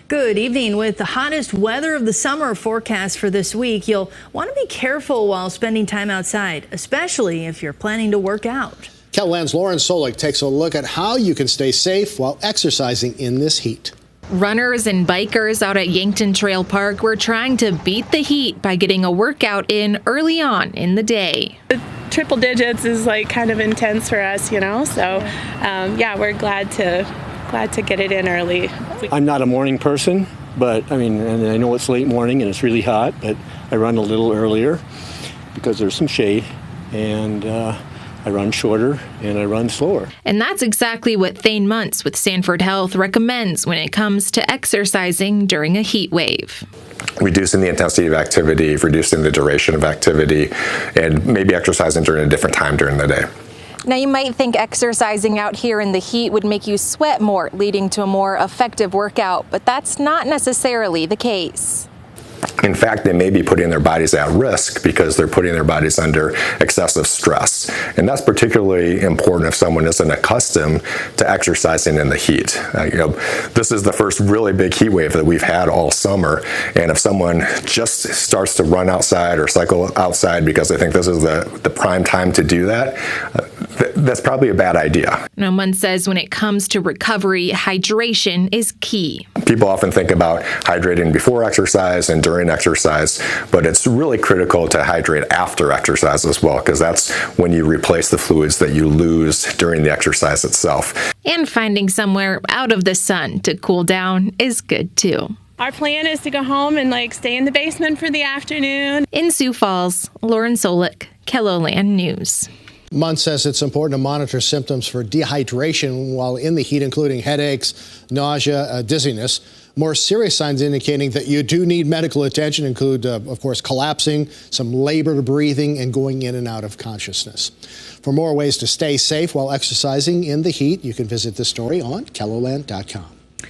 Good evening. With the hottest weather of the summer forecast for this week, you'll want to be careful while spending time outside, especially if you're planning to work out. KELOLAND's Lauren Solich takes a look at how you can stay safe while exercising in this heat. Runners and bikers out at Yankton Trail Park were trying to beat the heat by getting a workout in early on in the day. Triple digits is like kind of intense for us, so yeah, we're glad to get it in early. I'm not a morning person, but and I know it's late morning and it's really hot, but I run a little earlier because there's some shade, and I run shorter and I run slower. And that's exactly what Thane Muntz with Sanford Health recommends when it comes to exercising during a heat wave. Reducing the intensity of activity, reducing the duration of activity, and maybe exercising during a different time during the day. Now, you might think exercising out here in the heat would make you sweat more, leading to a more effective workout, but that's not necessarily the case. In fact, they may be putting their bodies at risk because they're putting their bodies under excessive stress. And that's particularly important if someone isn't accustomed to exercising in the heat. This is the first really big heat wave that we've had all summer. And if someone just starts to run outside or cycle outside because they think this is the prime time to do that, that's probably a bad idea. Now, Muntz says when it comes to recovery, hydration is key. People often think about hydrating before exercise and during exercise, but it's really critical to hydrate after exercise as well, because that's when you replace the fluids that you lose during the exercise itself. And finding somewhere out of the sun to cool down is good too. Our plan is to go home and stay in the basement for the afternoon. In Sioux Falls, Lauren Solich, KELOLAND News. Muntz says it's important to monitor symptoms for dehydration while in the heat, including headaches, nausea, dizziness. More serious signs indicating that you do need medical attention include, of course, collapsing, some labored breathing, and going in and out of consciousness. For more ways to stay safe while exercising in the heat, you can visit this story on KELOLAND.com.